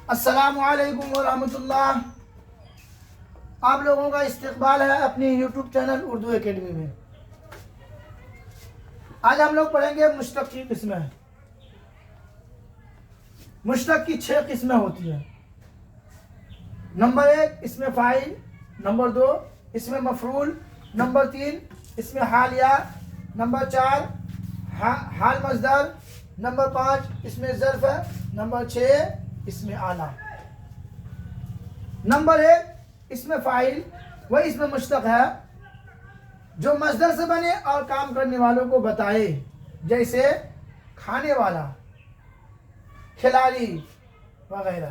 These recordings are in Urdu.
السلام علیکم ورحمۃ اللہ. آپ لوگوں کا استقبال ہے اپنی یوٹیوب چینل اردو اکیڈمی میں. آج ہم لوگ پڑھیں گے مشتق کی قسمیں. مشتق کی 6 قسمیں ہوتی ہیں. نمبر 1 اسم فاعل، نمبر 2 اسم مفعول، نمبر 3 اسم حالیہ، نمبر 4 حال مصدر، نمبر 5 اسم ظرف، نمبر 6 اسم اعلیٰ. نمبر 1 اسم فاعل وہ اسم مشتق ہے جو مصدر سے بنے اور کام کرنے والوں کو بتائے، جیسے کھانے والا، کھلاڑی وغیرہ.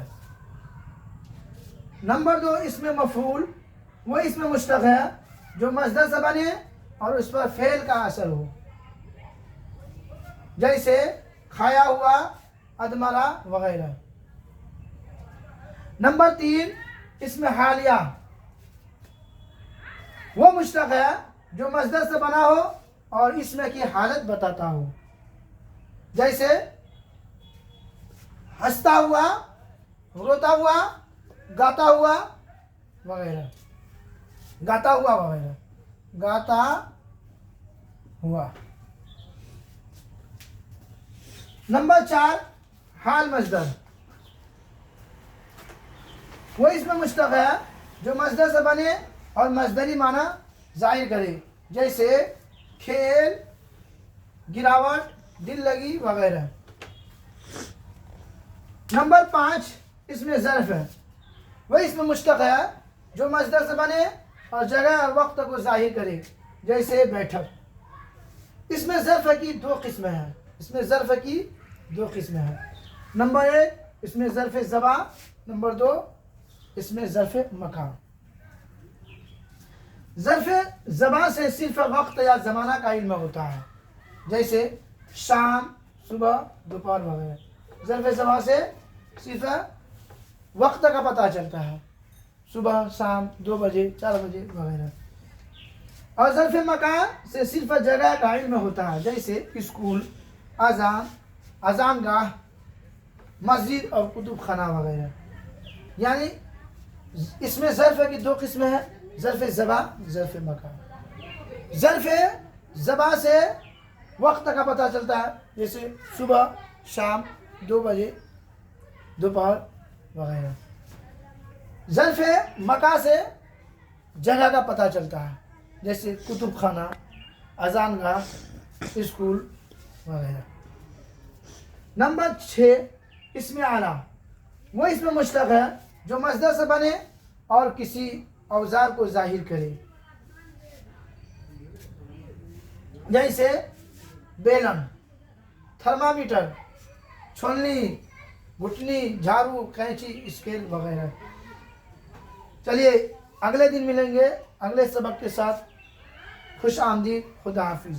نمبر 2 اسم مفعول وہ اسم مشتق ہے جو مصدر سے بنے اور اس پر فعل کا اثر ہو، جیسے کھایا ہوا، ادمرا وغیرہ. نمبر 3 اسم حالیہ وہ مشتق ہے جو مصدر سے بنا ہو اور اسم کی حالت بتاتا ہو، جیسے ہنستا ہوا، روتا ہوا، گاتا ہوا وغیرہ. گاتا ہوا وغیرہ، گاتا ہوا. نمبر 4 حال مصدر وہ اسم مشتق ہے جو مصدر سے بنے اور مصدری معنی ظاہر کرے، جیسے کھیل، گراوٹ، دل لگی وغیرہ. نمبر 5 اسم ظرف ہے وہ اسم مشتق ہے جو مصدر سے بنے اور جگہ اور وقت کو ظاہر کرے، جیسے بیٹھک. اسم ظرف کی 2 قسمیں ہیں. اسم ظرف کی 2 قسمیں ہیں. نمبر 1 اسم ظرف زبان، نمبر 2 اسم ظرف مکان. ظرف زبان سے صرف وقت یا زمانہ کا علم ہوتا ہے، جیسے شام، صبح، دوپہر وغیرہ. ظرف زبان سے صرف وقت کا پتہ چلتا ہے، صبح، شام، 2 بجے، 4 بجے وغیرہ. اور ظرف مکان سے صرف جگہ کا علم ہوتا ہے، جیسے اسکول، اذان گاہ، مسجد اور کتب خانہ وغیرہ. یعنی اس میں ظرف کی 2 قسمیں ہیں، ظرف زبان، ظرف مکان. ظرف زبان سے وقت کا پتہ چلتا ہے، جیسے صبح، شام، 2 بجے، دوپہر وغیرہ. ظرف مکان سے جگہ کا پتہ چلتا ہے، جیسے کتب خانہ، اذان گاہ، اسکول وغیرہ. نمبر 6 اسم اعلیٰ وہ اسم مشتق ہے جو مصدر سے بنے اور کسی اوزار کو ظاہر کرے، جیسے بیلن، تھرمامیٹر، چھلنی، گھٹنی، جھاڑو، کینچی، اسکیل وغیرہ. چلیے اگلے دن ملیں گے اگلے سبق کے ساتھ. خوش آمدید. خدا حافظ.